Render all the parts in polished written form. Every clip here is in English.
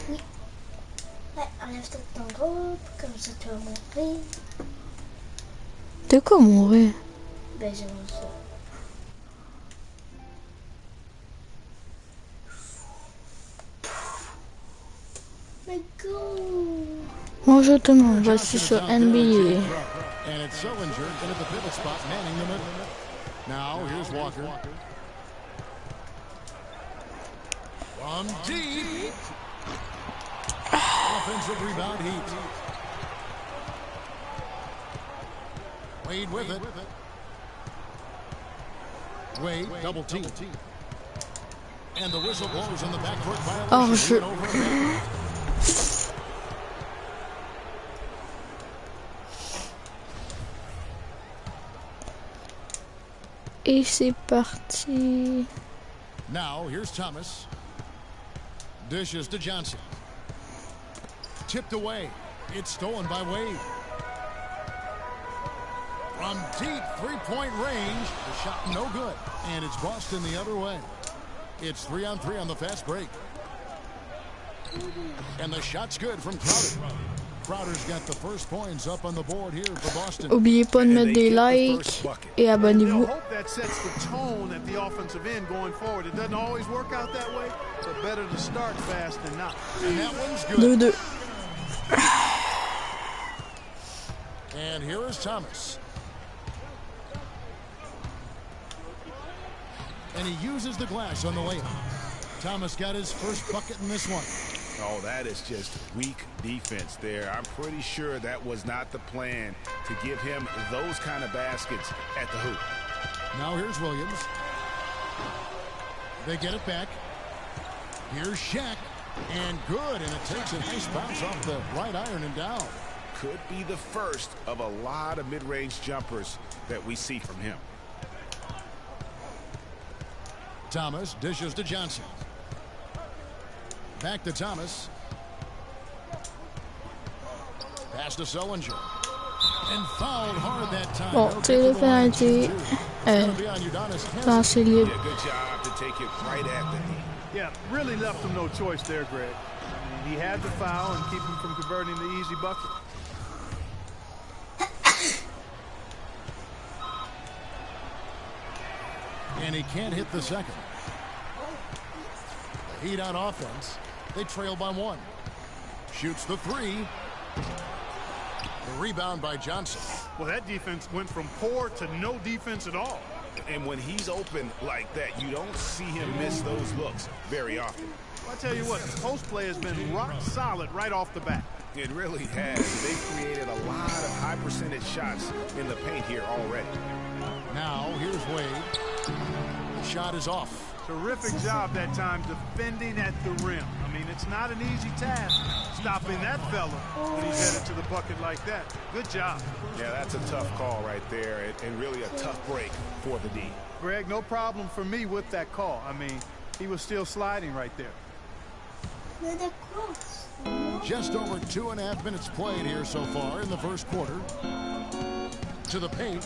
Oui. Ouais, enlève ton groupe, comme ça tu vas mourir. De quoi mourir? Ben j'aimerais ça. Let's go! Bonjour tout le monde, voici sur NBA. And it's Sullinger into the pivot spot, manning the middle. Now here's Walker. From deep. Offensive rebound Heat. Wade with it. Wade double team. And the whistle blows in the backcourt violation. Et c'est parti. Now here's Thomas. Dishes to Johnson. Tipped away. It's stolen by Wade. From deep three-point range, the shot no good, and it's Boston the other way. It's 3-on-3 on the fast break. And the shot's good from Crowder. Crowder's got the first points up on the board here for Boston. Oubliez pas de mettre des likes et abonnez-vous. I hope that sets the tone at the offensive end going forward. It doesn't always work out that way, but better to start fast than not. And that one's good. 2-2. And here is Thomas. And he uses the glass on the layup. Thomas got his first bucket in this one. Oh, that is just weak defense there. I'm pretty sure that was not the plan to give him those kind of baskets at the hoop. Now here's Williams. They get it back. Here's Shaq. And good, and it takes a nice bounce off the right iron and down. Could be the first of a lot of mid-range jumpers that we see from him. Thomas dishes to Johnson. Back to Thomas. Pass to Sullinger. And fouled hard that time. Bon, c'est le penalty. Lancer libre. Good job to take it right at the knee. Yeah, really left him no choice there, Greg. I mean, he had the foul and keep him from converting the easy bucket. And he can't hit the second. Heat on offense. They trail by one. Shoots the three. The rebound by Johnson. Well, that defense went from poor to no defense at all. And when he's open like that, you don't see him miss those looks very often. Well, I tell you what, the post play has been rock solid right off the bat. It really has. They've created a lot of high percentage shots in the paint here already. Now, here's Wade. The shot is off. Terrific job that time defending at the rim. I mean, it's not an easy task stopping that fella when he's headed to the bucket like that. Good job. Yeah, that's a tough call right there, and really a tough break for the D. Greg, no problem for me with that call. I mean, he was still sliding right there. Just over 2.5 minutes played here so far in the first quarter. To the paint.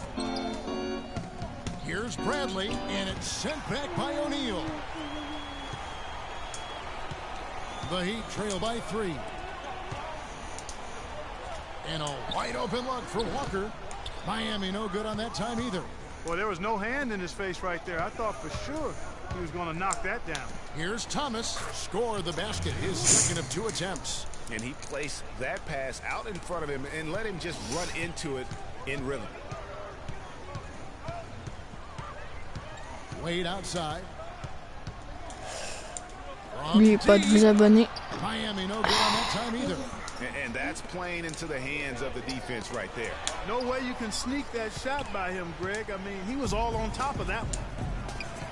Here's Bradley, and it's sent back by O'Neal. The Heat trail by 3. And a wide open look for Walker. Miami no good on that time either. Well, there was no hand in his face right there. I thought for sure he was going to knock that down. Here's Thomas. Score the basket, his second of 2 attempts. And he placed that pass out in front of him and let him just run into it in rhythm. Wade outside. N'oubliez pas de vous abonner. Miami no good on that time either. And that's playing into the hands of the defense right there. No way you can sneak that shot by him, Greg. I mean, he was all on top of that one.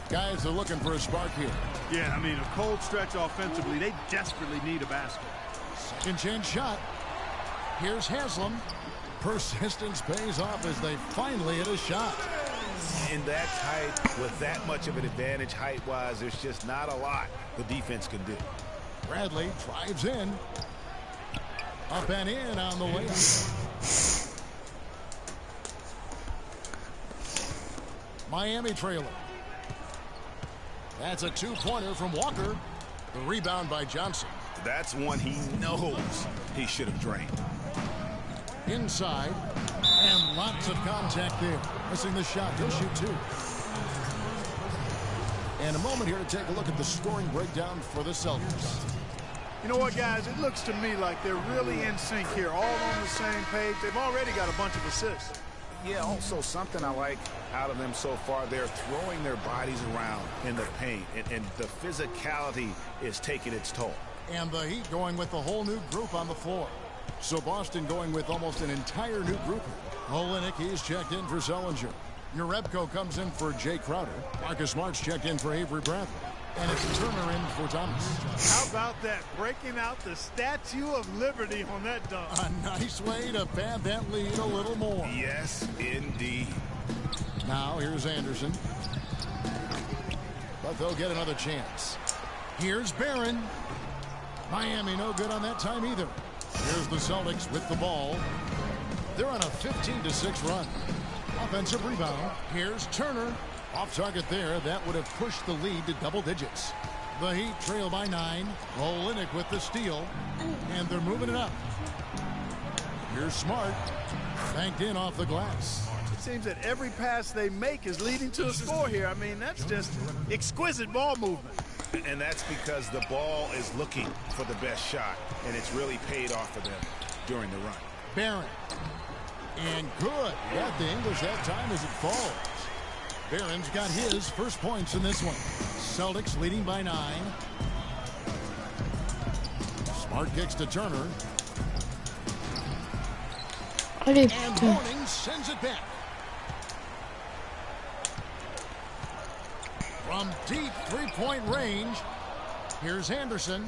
Guys are looking for a spark here. Yeah, I mean, a cold stretch offensively. They desperately need a basket. Second chance shot. Here's Haslam. Persistence pays off as they finally hit a shot. In that tight, with that much of an advantage height-wise, there's just not a lot the defense can do. Bradley drives in. Up and in on the way. Miami trailer. That's a 2-pointer from Walker. The rebound by Johnson. That's one he knows he should have drained. Inside, and lots of contact there. Missing the shot. He'll shoot two. And a moment here to take a look at the scoring breakdown for the Celtics. You know what, guys? It looks to me like they're really in sync here, all on the same page. They've already got a bunch of assists. Yeah, also something I like out of them so far, they're throwing their bodies around in the paint, and the physicality is taking its toll. And the Heat going with the whole new group on the floor. So Boston going with almost an entire new group. Olenek, he's checked in for Sellinger. Jerebko comes in for Jay Crowder. Marcus Smart's checked in for Avery Bradley. And it's Turner in for Thomas. How about that? Breaking out the Statue of Liberty on that dunk. A nice way to pad that lead a little more. Yes, indeed. Now here's Anderson. But they'll get another chance. Here's Barron. Miami no good on that time either. Here's the Celtics with the ball. They're on a 15-6 run. Offensive rebound. Here's Turner. Off target there. That would have pushed the lead to double digits. The Heat trail by 9. Olenek with the steal. And they're moving it up. Here's Smart. Banked in off the glass. It seems that every pass they make is leading to a score here. I mean, that's just exquisite ball movement. And that's because the ball is looking for the best shot, and it's really paid off for them during the run. Barron. And good. Got the English that time as it falls. Barron's got his first points in this one. Celtics leading by 9. Smart kicks to Turner. Allez, And putain. Morning sends it back. From deep three-point range, here's Anderson.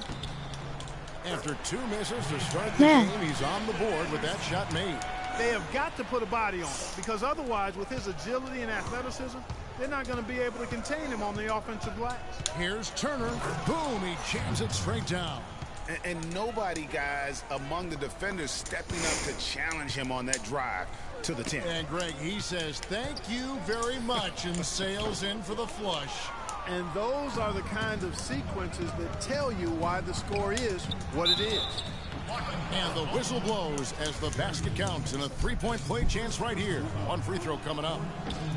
After 2 misses to start the Man. game, he's on the board with that shot made. They have got to put a body on it, because otherwise, with his agility and athleticism, they're not going to be able to contain him on the offensive glass. Here's Turner. Boom, he jams it straight down. And nobody, guys, among the defenders stepping up to challenge him on that drive to the 10. And Greg, he says, thank you very much, and sails in for the flush. And those are the kind of sequences that tell you why the score is what it is. And the whistle blows as the basket counts, and a three-point play chance right here. One free throw coming up.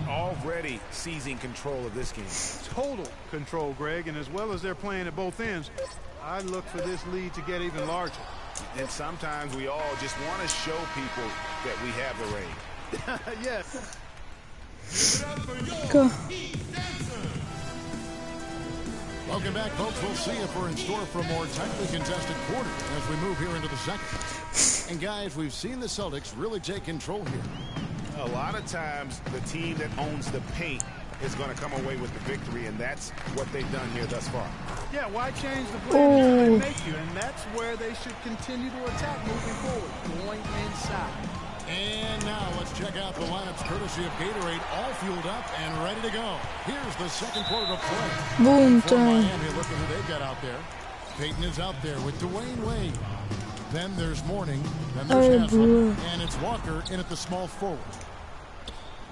Already seizing control of this game. Total control, Greg, and as well as they're playing at both ends, I look for this lead to get even larger. And sometimes we all just want to show people that we have the range. Yes. Go. Welcome back, folks. We'll see if we're in store for a more tightly contested quarter as we move here into the second. And, guys, we've seen the Celtics really take control here. A lot of times, the team that owns the paint is going to come away with the victory, and that's what they've done here thus far. Yeah, why change the plan until they make you? And that's where they should continue to attack moving forward, going inside. And now let's check out the lineups courtesy of Gatorade, all fueled up and ready to go. Here's the second quarter of play. Boom, For time. Miami, look at who they've got out there. Peyton is out there with Dwayne Wade. Then there's Mourning. Then there's Haslem. And it's Walker in at the small forward.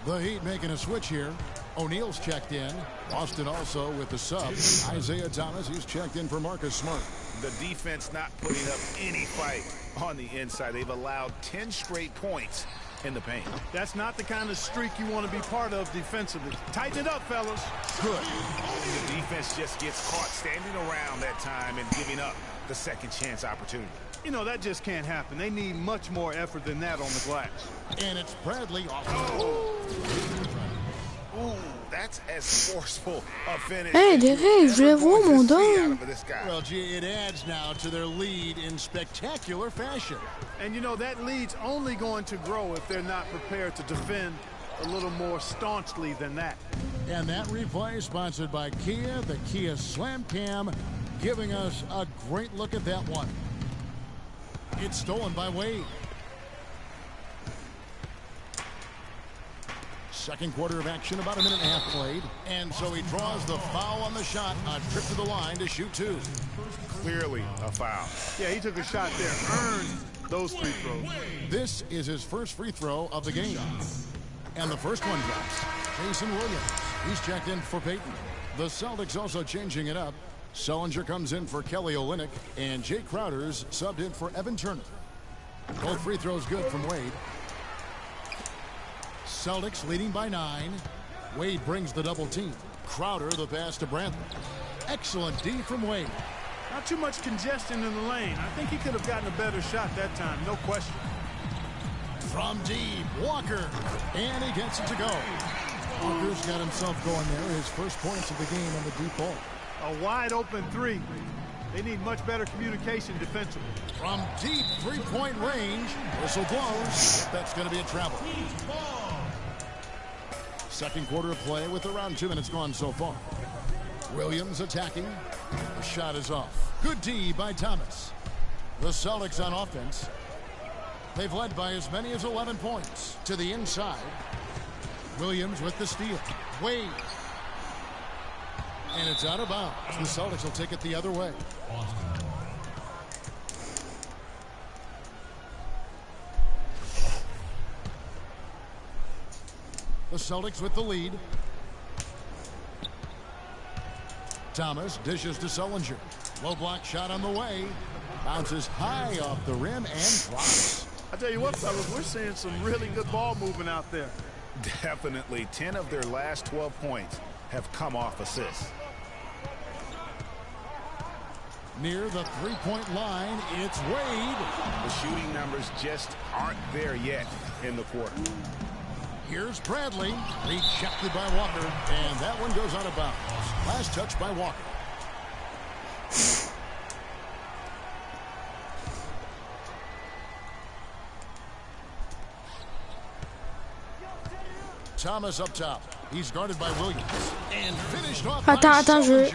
The Heat making a switch here. O'Neal's checked in. Boston also with the sub. Isaiah Thomas, he's checked in for Marcus Smart. The defense not putting up any fight on the inside. They've allowed 10 straight points in the paint. That's not the kind of streak you want to be part of defensively. Tighten it up, fellas. Good. And the defense just gets caught standing around that time and giving up the second chance opportunity. You know, that just can't happen. They need much more effort than that on the glass. And it's Bradley off. Ooh, that's as forceful a finish. Hey, as Derek, you're je vais ever voir going mon to see dent. out of this guy. Well, gee, it adds now to their lead in spectacular fashion. And, you know, that lead's only going to grow if they're not prepared to defend a little more staunchly than that. And that replay sponsored by Kia, the Kia Slam Cam, giving us a great look at that one. It's stolen by Wade. Second quarter of action, about a minute and a half played. And so he draws the foul on the shot, a trip to the line to shoot two. Clearly a foul. Yeah, he took a shot there, earned those free throws. This is his first free throw of the game. And the first one drops. Jason Williams, he's checked in for Peyton. The Celtics also changing it up. Sullinger comes in for Kelly Olynyk, and Jay Crowder's subbed in for Evan Turner. Both free throws good from Wade. Celtics leading by 9. Wade brings the double team. Crowder the pass to Brantley. Excellent D from Wade. Not too much congestion in the lane. I think he could have gotten a better shot that time, no question. From deep, Walker, and he gets it to go. Walker's got himself going there. His first points of the game on the deep ball. A wide open three. They need much better communication defensively. From deep three-point range, whistle blows. That's going to be a travel. Second quarter of play with around 2 minutes gone so far. Williams attacking. The shot is off. Good D by Thomas. The Celtics on offense. They've led by as many as 11 points. To the inside. Williams with the steal. Wade. And it's out of bounds. The Celtics will take it the other way. The Celtics with the lead. Thomas dishes to Sullinger. Low block shot on the way. Bounces high off the rim and drops. I tell you what, fellas, we're seeing some really good ball movement out there. Definitely. 10 of their last 12 points have come off assists. Near the three-point line, it's Wade. The shooting numbers just aren't there yet in the quarter. Here's Bradley, rejected by Walker, and that one goes out of bounds. Last touch by Walker. Thomas up top. He's guarded by Williams. And finished off by Sullinger.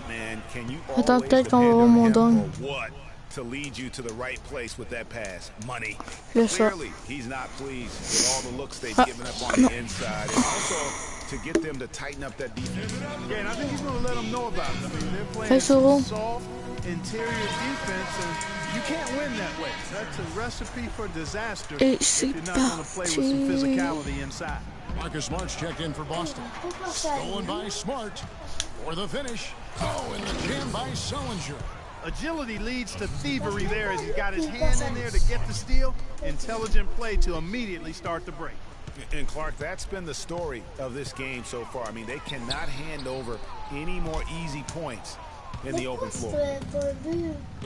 Man, can you Attends, always peut-être qu'on depend va on him remonter. for what? To lead you to the right place with that pass. Money. Le shot. Clearly, he's not pleased with all the looks they've given up on the inside. And also to get them to tighten up that defense. Yeah, and I think he's going to let them know about it. I mean, they're playing Face au soft interior defense, and you can't win that way. That's a recipe for disaster Et if c'est you're not going to play with some parti. physicality inside. Marcus Smart's checked in for Boston. Stolen by Smart for the finish. Oh, and the jam by Sullinger. Agility leads to thievery there as he got his hand in there to get the steal. Intelligent play to immediately start the break. And Clark, that's been the story of this game so far. I mean, they cannot hand over any more easy points in the open floor.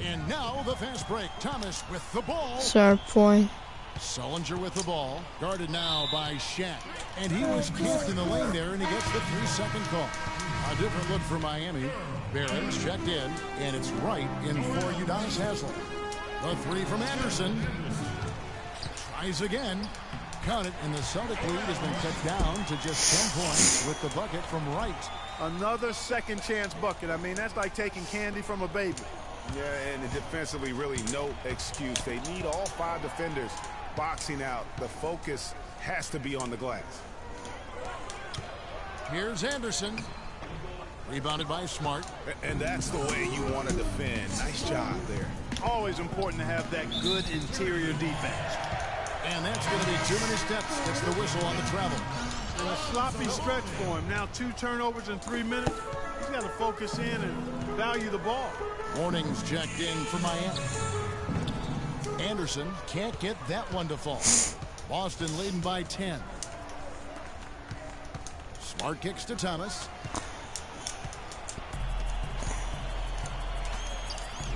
And now the fast break. Thomas with the ball. C'est un point. Sullinger with the ball. Guarded now by Shaq. And he was camped in the lane there, and he gets the 3-second call. A different look for Miami. Barron's checked in, and it's right in for Udonis Haslem. The three from Anderson. Tries again. Count it, and the Celtic lead has been cut down to just 10 points with the bucket from Wright. Another second chance bucket. I mean, that's like taking candy from a baby. Yeah, and defensively, really no excuse. They need all 5 defenders boxing out. The focus has to be on the glass. Here's Anderson. Rebounded by Smart. And that's the way you want to defend. Nice job there. Always important to have that good interior defense. And that's going to be too many steps. Gets the whistle on the travel. And a sloppy stretch for him. Now 2 turnovers in 3 minutes. He's got to focus in and value the ball. Warnings checked in for Miami. Anderson can't get that one to fall. Boston leading by 10. Smart kicks to Thomas.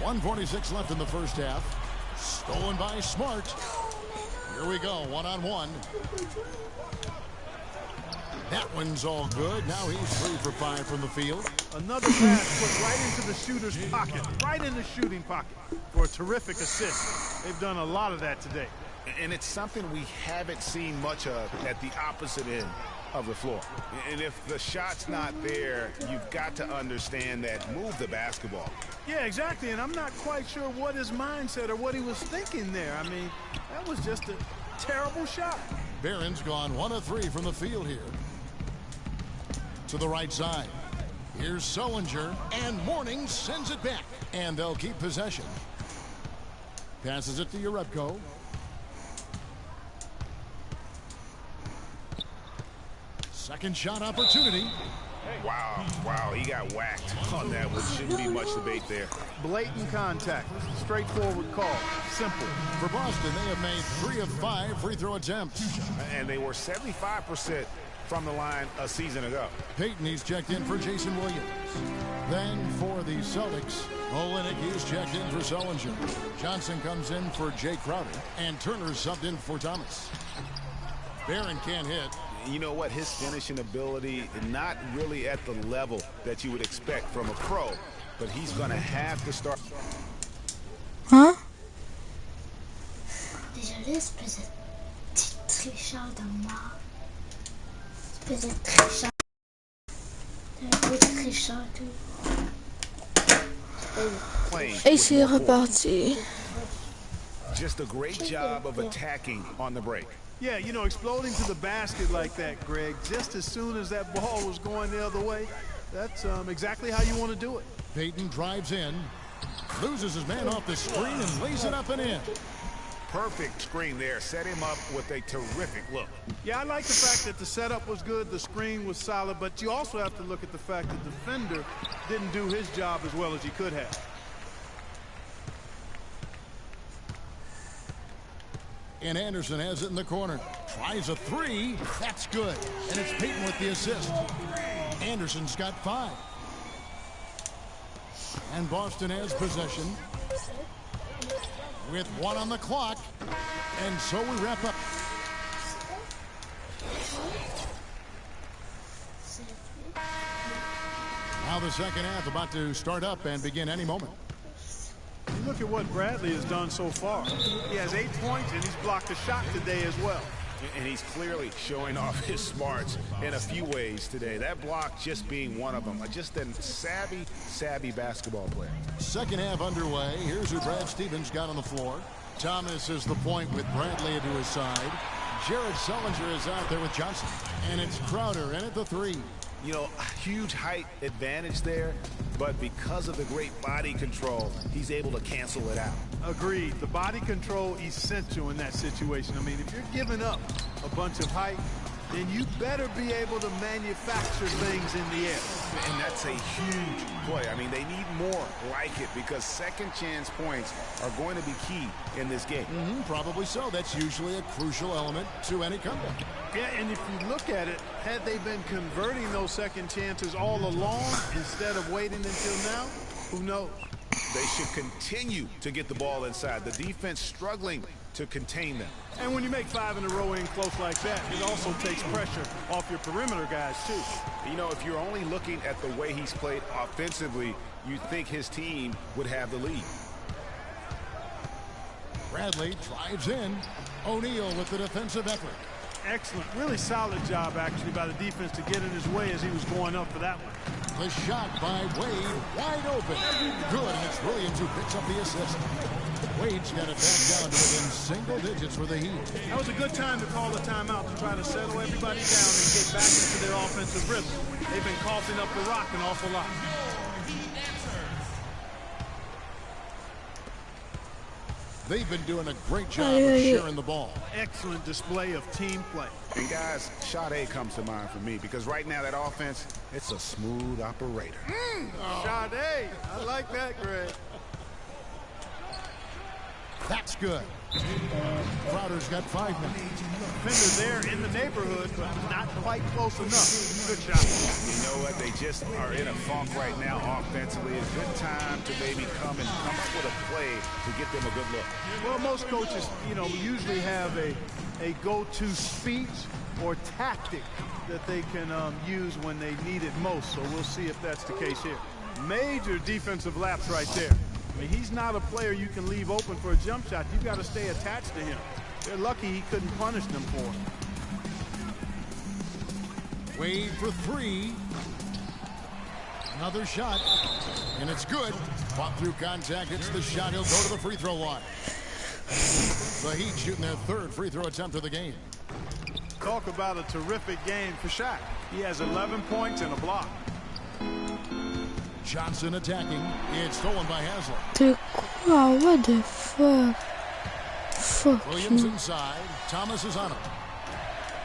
1:46 left in the first half. Stolen by Smart. Here we go, one-on-one. That one's all good. Now he's 3 for 5 from the field. Another pass put right into the shooter's pocket, right in the shooting pocket for a terrific assist. They've done a lot of that today. And it's something we haven't seen much of at the opposite end of the floor. And if the shot's not there, you've got to understand that move the basketball. Yeah, exactly, and I'm not quite sure what his mindset or what he was thinking there. I mean, that was just a terrible shot. Barron's gone 1 of 3 from the field here. To the right side. Here's Sullinger, and Morning sends it back. And they'll keep possession. Passes it to Urebko. Second shot opportunity. Wow, he got whacked on that one. Shouldn't be much debate there. Blatant contact. Straightforward call. Simple. For Boston, they have made 3 of 5 free throw attempts. And they were 75% from the line a season ago. Payton, he's checked in for Jason Williams. Then for the Celtics, Olenek, he's checked in for Sullinger. Johnson comes in for Jay Crowder. And Turner subbed in for Thomas. Barron can't hit. You know what? His finishing ability is not really at the level that you would expect from a pro. But he's going to have to start. Hein? Désolé, espèce de petit tricheur de mort. Espèce de tricheur. Un gros tricheur, tout. Et c'est reparti. Just a great job of attacking on the break. Yeah, you know, exploding to the basket like that, Greg, just as soon as that ball was going the other way, that's exactly how you want to do it. Payton drives in, loses his man off the screen, and lays it up and in. Perfect screen there. Set him up with a terrific look. Yeah, I like the fact that the setup was good, the screen was solid, but you also have to look at the fact that the defender didn't do his job as well as he could have. And Anderson has it in the corner. Tries a 3. That's good. And it's Payton with the assist. Anderson's got 5. And Boston has possession with 1 on the clock. And so we wrap up. Now the second half about to start up and begin any moment. You look at what Bradley has done so far. He has 8 points, and he's blocked a shot today as well. And he's clearly showing off his smarts in a few ways today. That block just being one of them. Just a savvy basketball player. Second half underway. Here's who Brad Stevens got on the floor. Thomas is the point with Bradley to his side. Jared Sullinger is out there with Johnson. And it's Crowder in at the 3. You know, huge height advantage there, but because of the great body control, he's able to cancel it out. Agreed. The body control essential in that situation. I mean, if you're giving up a bunch of height, then you better be able to manufacture things in the air. And that's a huge play. I mean, they need more like it because second chance points are going to be key in this game. Probably so. That's usually a crucial element to any comeback. Yeah, and if you look at it, had they been converting those second chances all along instead of waiting until now, who knows? They should continue to get the ball inside. The defense struggling to contain them. And when you make 5 in a row in close like that, it also takes pressure off your perimeter guys, too. You know, if you're only looking at the way he's played offensively, you'd think his team would have the lead. Bradley drives in. O'Neal with the defensive effort. Excellent. Really solid job, actually, by the defense to get in his way as he was going up for that one. The shot by Wade, wide open. Good, and it's Williams who picks up the assist. Wade's got it back down to within single digits for the Heat. That was a good time to call the timeout to try to settle everybody down and get back into their offensive rhythm. They've been coughing up the rock an awful lot. They've been doing a great job of sharing the ball. Excellent display of team play. And guys, Sade comes to mind for me because right now that offense, it's a smooth operator. Sade, I like that, Greg. That's good. Crowder's got 5 now. Defender there in the neighborhood, but not quite close enough. Good shot. You know what? They just are in a funk right now offensively. A good time to maybe come up with a play to get them a good look. Well, most coaches, you know, usually have a go-to speech or tactic that they can use when they need it most. So we'll see if that's the case here. Major defensive lapse right there. I mean, he's not a player you can leave open for a jump shot. You've got to stay attached to him. They're lucky he couldn't punish them for it. Wade for 3. Another shot, and it's good. Fought through contact, hits the shot. He'll go to the free throw line. The Heat shooting their 3rd free throw attempt of the game. Talk about a terrific game for Shaq. He has 11 points and a block. Johnson attacking. It's stolen by Haslam. De quoi? What the fuck? Fuck Williams you. inside. Thomas is on him.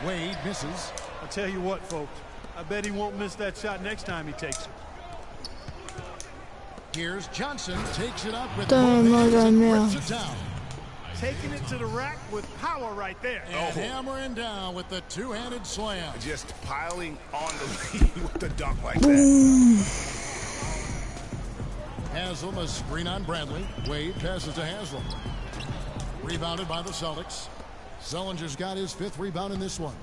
Wade misses. I'll tell you what, folks. I bet he won't miss that shot next time he takes it. Here's Johnson, takes it up with Putain, both moi, hands la and merde. rips it down. Taking it to the rack with power right there. And hammering down with the two-handed slam. Just piling on the lead with the dunk like that. Haslam, a screen on Bradley. Wade passes to Haslam. Rebounded by the Celtics. Sellinger's got his 5th rebound in this one.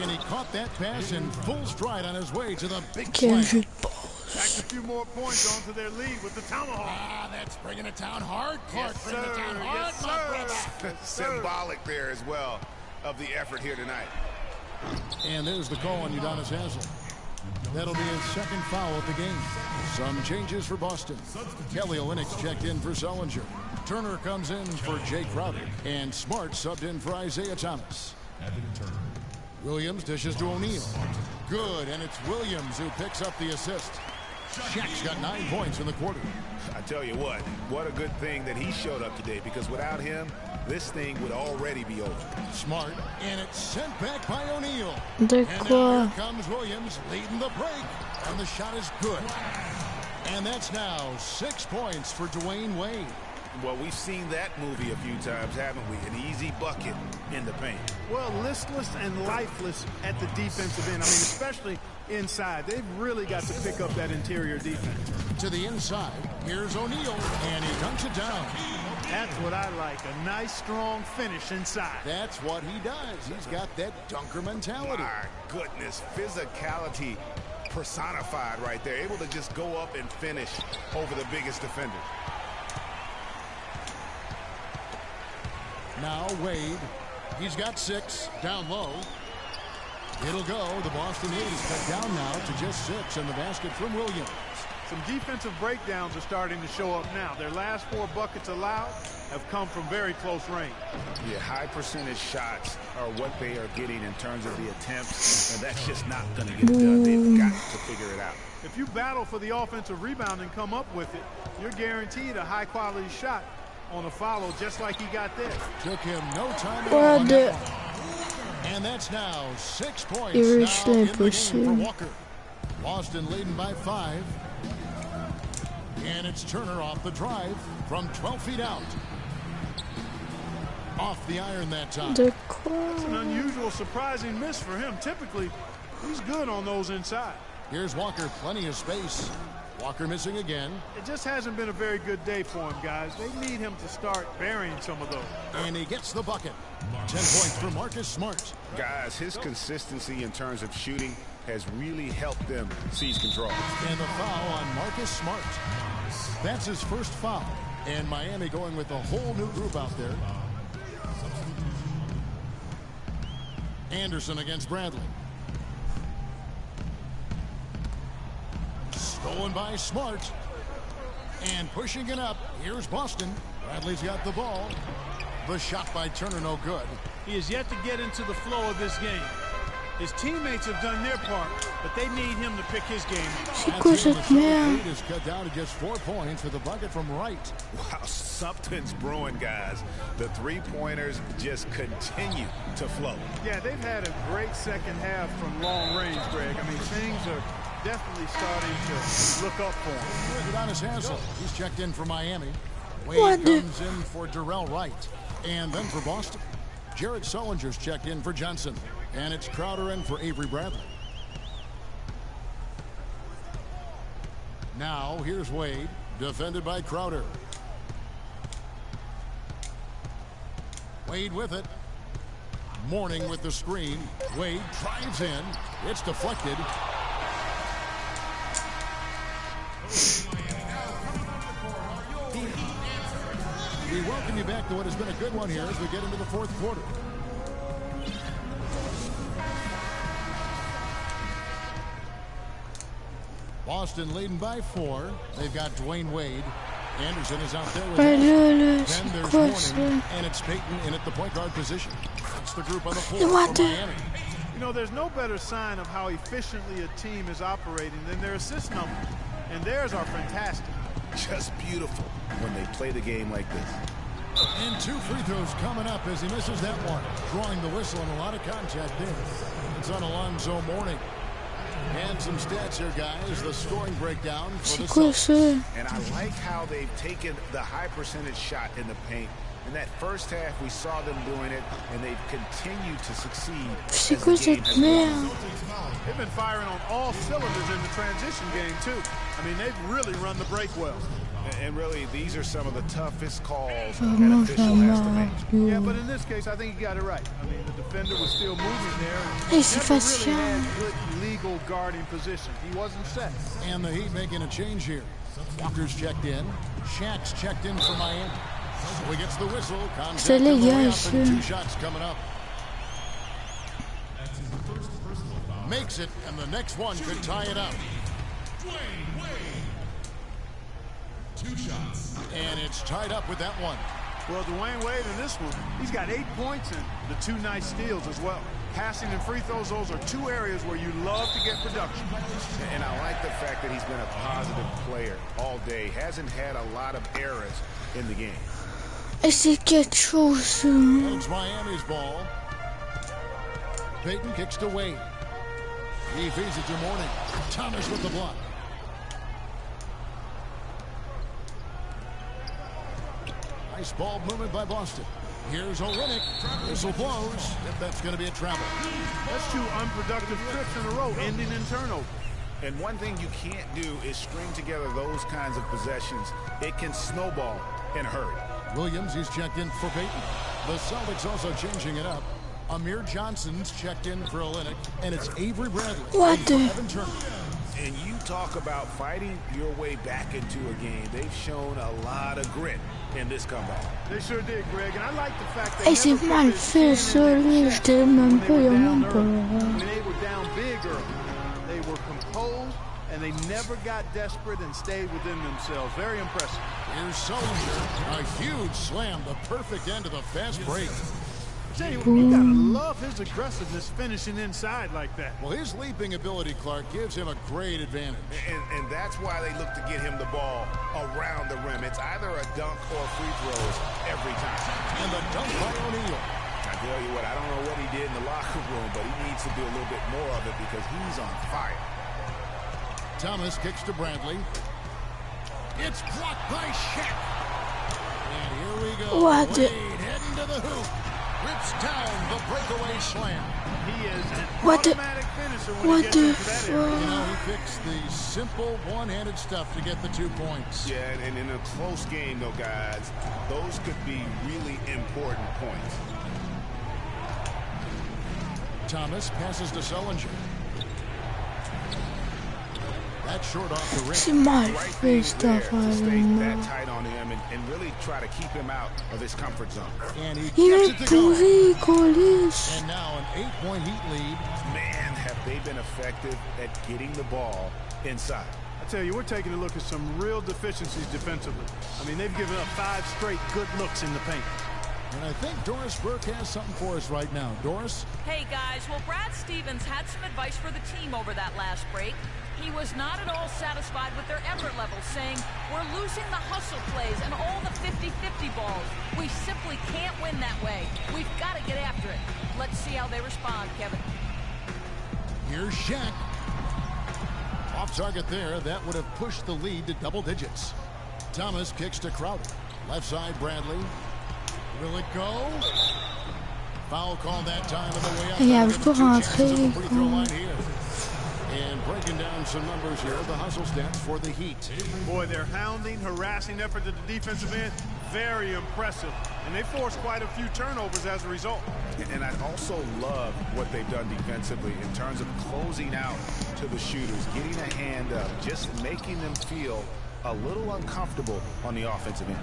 And he caught that pass in full stride on his way to the big Quel slam. jeu de passe. Back a few more points onto their lead with the tomahawk. Ah, that's bringing it down hard. Clark, Yes, bring it down sir. hard, Yes, my sir. brother. Yes, sir. Symbolic there as well of the effort here tonight. And there's the call on Udonis Haslem. That'll be his 2nd foul of the game. Some changes for Boston. Kelly Olynyk checked in for Sellinger. Turner comes in for Jay Crowder. And Smart subbed in for Isaiah Thomas. Williams dishes to O'Neal. Good, and it's Williams who picks up the assist. Shaq's got 9 points in the quarter. I tell you what a good thing that he showed up today, because without him, this thing would already be over. Smart, and it's sent back by O'Neal. De And now quoi? here comes Williams leading the break, and the shot is good. And that's now 6 points for Dwayne Wade. Well, we've seen that movie a few times, haven't we? An easy bucket in the paint. Well, listless and lifeless at the defensive end. I mean, especially inside. They've really got to pick up that interior defense. To the inside, here's O'Neal, and he dunks it down. That's what I like, a nice, strong finish inside. That's what he does. He's got that dunker mentality. My goodness, physicality personified right there. Able to just go up and finish over the biggest defender. Now Wade, he's got 6, down low. It'll go. The Boston lead is cut down now to just 6 in the basket from Williams. Some defensive breakdowns are starting to show up now. Their last 4 buckets allowed have come from very close range. Yeah, high percentage shots are what they are getting in terms of the attempts, and that's just not going to get it done. They've got to figure it out. If you battle for the offensive rebound and come up with it, you're guaranteed a high-quality shot on a follow, just like he got there. Took him no time at all on that one. And that's now 6 points now in the game for Walker. Boston leading by 5. And it's Turner off the drive from 12 feet out. Off the iron that time. De quoi? It's an unusual, surprising miss for him. Typically, he's good on those inside. Here's Walker, plenty of space. Walker missing again. It just hasn't been a very good day for him, guys. They need him to start burying some of those. And he gets the bucket. 10 points for Marcus Smart. Guys, his consistency in terms of shooting has really helped them seize control. And the foul on Marcus Smart. That's his first foul. And Miami going with a whole new group out there. Anderson against Bradley. Stolen by Smart. And pushing it up. Here's Boston. Bradley's got the ball. The shot by Turner no good. He is yet to get into the flow of this game. His teammates have done their part, but they need him to pick his game up. C'est quoi cette merde? Lead is cut down to just 4 points with a bucket from Wright. Wow, something's brewing, guys. The three-pointers just continue to flow. Yeah, they've had a great second half from long range, Greg. I mean, things are definitely starting to look up for him. Udonis Haslem, he's checked in for Miami. Wade What the- comes in for Darrell Wright. And then for Boston, Jared Sullinger's checked in for Johnson. And it's Crowder in for Avery Bradley. Now, here's Wade, defended by Crowder. Wade with it. Mourning with the screen. Wade drives in. It's deflected. We welcome you back to what has been a good one here as we get into the 4th quarter. Boston leading by 4. They've got Dwayne Wade. Anderson is out there with Allez, Then c'est there's quoi Mourning, ça? and it's Peyton in at the point guard position. It's the group on the floor Et what for the- Miami. You know, there's no better sign of how efficiently a team is operating than their assist numbers. And theirs are fantastic. Just beautiful when they play the game like this. And 2 free throws coming up as he misses that one. Drawing the whistle and a lot of contact there. It's on Alonzo Mourning. And some stats here, guys. The scoring breakdown for the Celtics. And I like how they've taken the high percentage shot in the paint. In that first half, we saw them doing it, and they've continued to succeed. C'est quoi cette merde? They've been firing on all cylinders in the transition game, too. I mean, they've really run the break well. And really, these are some of the toughest calls an official has to make. Yeah, but in this case, I think he got it right. I mean, the defender was still moving there. Hey, c'est Never really fatigant. had good legal guarding position. He wasn't set. And the Heat making a change here. Walker's checked in. Shaq's checked in for Miami. So he gets the whistle. Contact C'est on the way légal, up and ça. 2 shots coming up. Makes it, and the next one could tie it up. 2 shots. And it's tied up with that one. Well, Dwayne Wade in this one, he's got 8 points and the 2 nice steals as well. Passing and free throws, those are 2 areas where you love to get production. And I like the fact that he's been a positive player all day. Hasn't had a lot of errors in the game. Et c'est quelque chose. It's Miami's ball. Payton kicks to Wade. He feeds it to Mourning. Thomas with the block. Nice ball movement by Boston. Here's Olynyk. Whistle blows. If that's going to be a travel. That's 2 unproductive trips in a row, ending in turnover. And one thing you can't do is string together those kinds of possessions. It can snowball in a hurry. Williams, he's checked in for Payton. The Celtics also changing it up. Amir Johnson's checked in for Olynyk, and it's Avery Bradley. What the? Evan Turner. And you talk about fighting your way back into a game. They've shown a lot of grit in this comeback. They sure did, Greg, and I like the fact that Hey, c'est mal fait, ça, lui. Je t'ai même pas, il y a même pas. they were down big early. They were composed, and they never got desperate and stayed within themselves. Very impressive. Here's Sullinger. A huge slam, the perfect end of the fast break. Tell you, you gotta love his aggressiveness finishing inside like that. Well, his leaping ability, Clark, gives him a great advantage. And that's why they look to get him the ball around the rim. It's either a dunk or free throws every time. And the dunk by O'Neal. I tell you what, I don't know what he did in the locker room, but he needs to do a little bit more of it because he's on fire. Thomas kicks to Bradley. It's blocked by Shaq. And here we go. What the- Wade heading to the hoop. Rips down the breakaway slam. He is an What the- automatic finisher when What he gets the into that area. You know, fuck? he picks the simple one-handed stuff to get the 2 points. Yeah, and in a close game, though, guys, those could be really important points. Thomas passes to Sullinger. That's short off the rim. C'est mal Right fait, thing cette there to stay affaire. that tight on him and really try to keep him out of his comfort zone. And he Il gets est it to go. pourri, Colis. And now an 8-point Heat lead. Man, have they been effective at getting the ball inside. I tell you, we're taking a look at some real deficiencies defensively. I mean, they've given up 5 straight good looks in the paint. And I think Doris Burke has something for us right now. Doris? Hey guys, well Brad Stevens had some advice for the team over that last break. He was not at all satisfied with their effort levels, saying, we're losing the hustle plays and all the 50-50 balls. We simply can't win that way. We've got to get after it. Let's see how they respond, Kevin. Here's Shaq. Off target there. That would have pushed the lead to double digits. Thomas kicks to Crowder. Left side, Bradley. Will it go? Foul call that time on the way up. Yeah, Give je him peux 2 chances on the rentrer. free throw line here. And breaking down some numbers here, the hustle stats for the Heat. Boy, their hounding, harassing effort at the defensive end, very impressive. And they forced quite a few turnovers as a result. And I also love what they've done defensively in terms of closing out to the shooters, getting a hand up, just making them feel a little uncomfortable on the offensive end.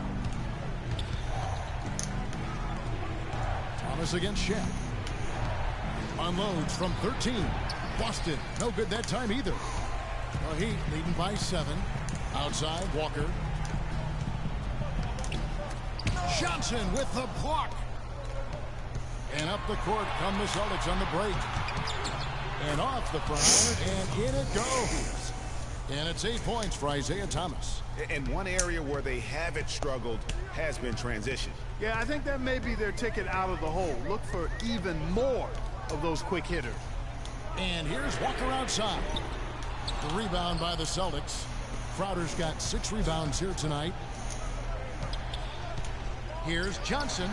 Thomas against Shaq. Unloads from 13. Boston, no good that time either. The Heat leading by 7. Outside, Walker. Johnson with the block. And up the court come the Celtics on the break. And off the front, and in it goes. And it's 8 points for Isaiah Thomas. And one area where they haven't struggled has been transition. Yeah, I think that may be their ticket out of the hole. Look for even more of those quick hitters. And here's Walker outside. The rebound by the Celtics. Crowder's got 6 rebounds here tonight. Here's Johnson.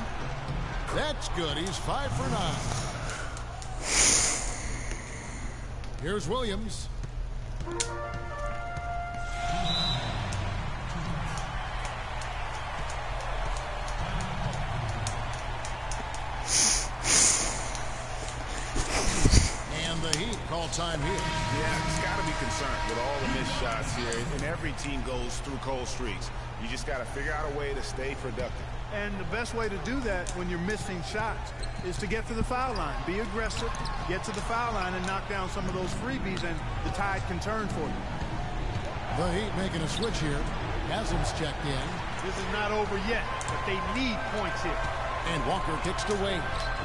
That's good. He's 5 for 9. Here's Williams. And the Heat call time here. Yeah, it's got to be concerned with all the missed shots here. And every team goes through cold streaks. You just got to figure out a way to stay productive. And the best way to do that when you're missing shots is to get to the foul line. Be aggressive, get to the foul line, and knock down some of those freebies, and the tide can turn for you. The Heat making a switch here. Haslam's checked in. This is not over yet, but they need points here. And Walker kicks to Wade.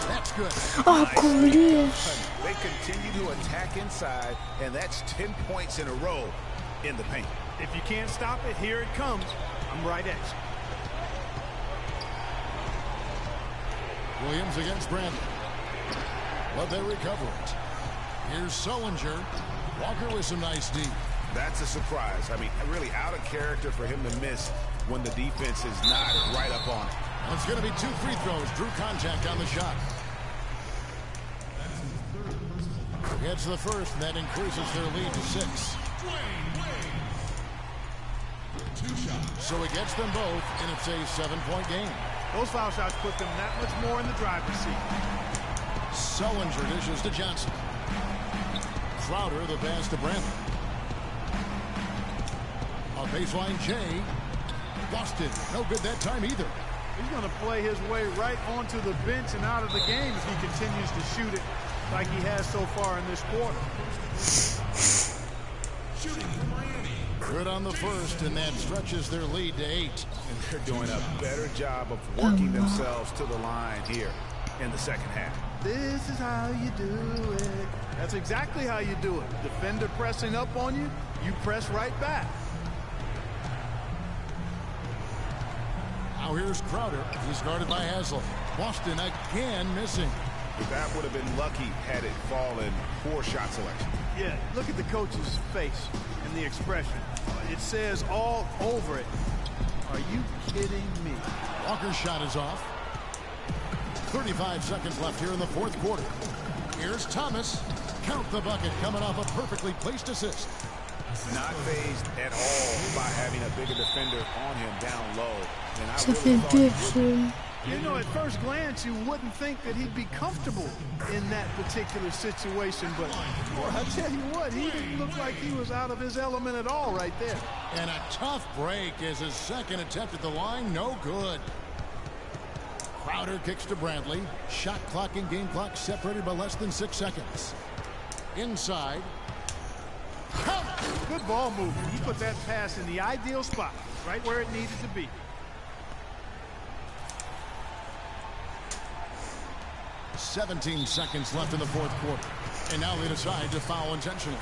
That's good. Ah, coolish. They continue to attack inside, and that's 10 points in a row in the paint. If you can't stop it, here it comes. I'm right at you. Williams against Brandon. But they recover it. Here's Sullinger. Walker with some nice D. That's a surprise. I mean, really out of character for him to miss when the defense is not right up on it. It's going to be 2 free throws. Drew contact on the shot. Gets the first, and that increases their lead to 6. 2 shots. So he gets them both, and it's a 7-point game. Those foul shots put them that much more in the driver's seat. Sullinger dishes to Johnson. Crowder the pass to Brandon. A baseline J. Boston, no good that time either. He's going to play his way right onto the bench and out of the game if he continues to shoot it like he has so far in this quarter. Shooting for Miami. Good on the first, and that stretches their lead to 8. And they're doing a better job of working themselves to the line here in the second half. This is how you do it. That's exactly how you do it. Defender pressing up on you, you press right back. Now here's Crowder. He's guarded by Haslam. Boston again missing. That would have been lucky had it fallen. Poor shot selection. Yeah, look at the coach's face and the expression. It says all over it. Are you kidding me? Walker's shot is off. 35 seconds left here in the 4th quarter. Here's Thomas. Count the bucket coming off a perfectly placed assist. Not phased at all by having a bigger defender on him down low. And I Ça really fait thought deux, he would. ça. You know, at first glance, you wouldn't think that he'd be comfortable in that particular situation, but boy, I tell you what, he didn't look like he was out of his element at all right there. And a tough break as his second attempt at the line, no good. Crowder kicks to Bradley. Shot clock and game clock separated by less than 6 seconds. Inside. Count. Good ball movement. He put that pass in the ideal spot, right where it needed to be. 17 seconds left in the 4th quarter. And now they decide to foul intentionally.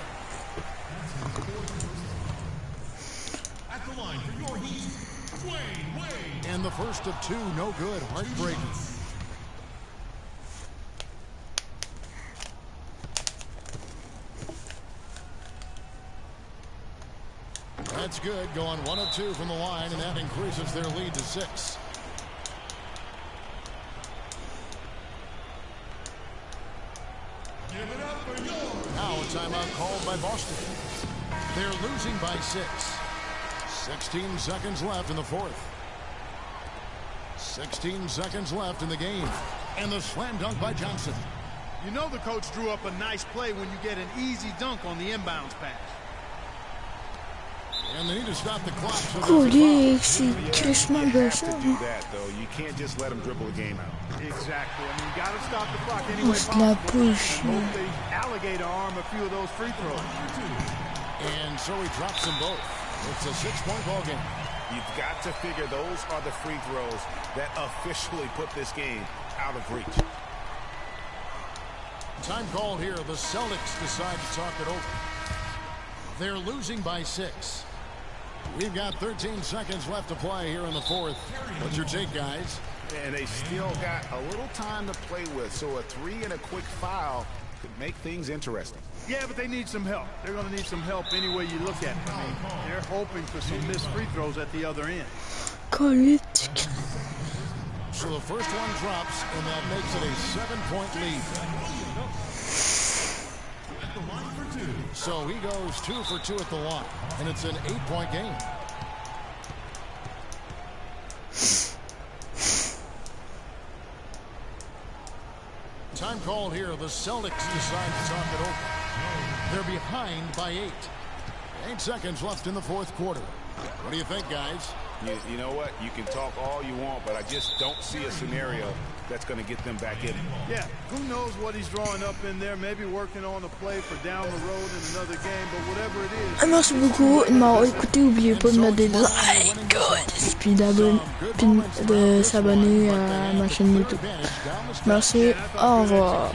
At the line for your Heat, Wade. And the first of 2, no good. Heartbreaking. That's good. Going 1 of 2 from the line, and that increases their lead to 6. Give it up for yours. Now a timeout called by Boston. They're losing by 6. 16 seconds left in the 4th. 16 seconds left in the game. And the slam dunk by Johnson. You know the coach drew up a nice play when you get an easy dunk on the inbounds pass. And they need to stop the clock. So Coolish, c'est crissement You have gossant. to do that, though. You can't just let them dribble the game out. Exactly. I mean, you got to stop the clock any way On se la possible. bouche. And hope they alligator arm a few of those free throws. And so he drops them both. It's a 6-point ball game. You've got to figure those are the free throws that officially put this game out of reach. Time called here. The Celtics decide to talk it over. They're losing by 6. We've got 13 seconds left to play here in the fourth. What's your take, guys? And they still got a little time to play with, so a 3 and a quick foul could make things interesting. Yeah, but they need some help. They're going to need some help any way you look at it. I mean, they're hoping for some missed free throws at the other end. Politique. So the first one drops, and that makes it a 7-point lead. So he goes 2 for 2 at the line, and it's an 8-point game. Time called here. The Celtics decide to talk it over. They're behind by 8. 8 seconds left in the fourth quarter. What do you think, guys? You know what? You can talk all you want, but I just don't see a scenario that's going to get them back in. Yeah, who knows what he's drawing up in there, maybe working on a play for down the road in another game, but whatever it is... Merci beaucoup de m'avoir écouté. N'oubliez pas de mettre des likes puis de s'abonner à ma chaîne YouTube. Merci, au revoir.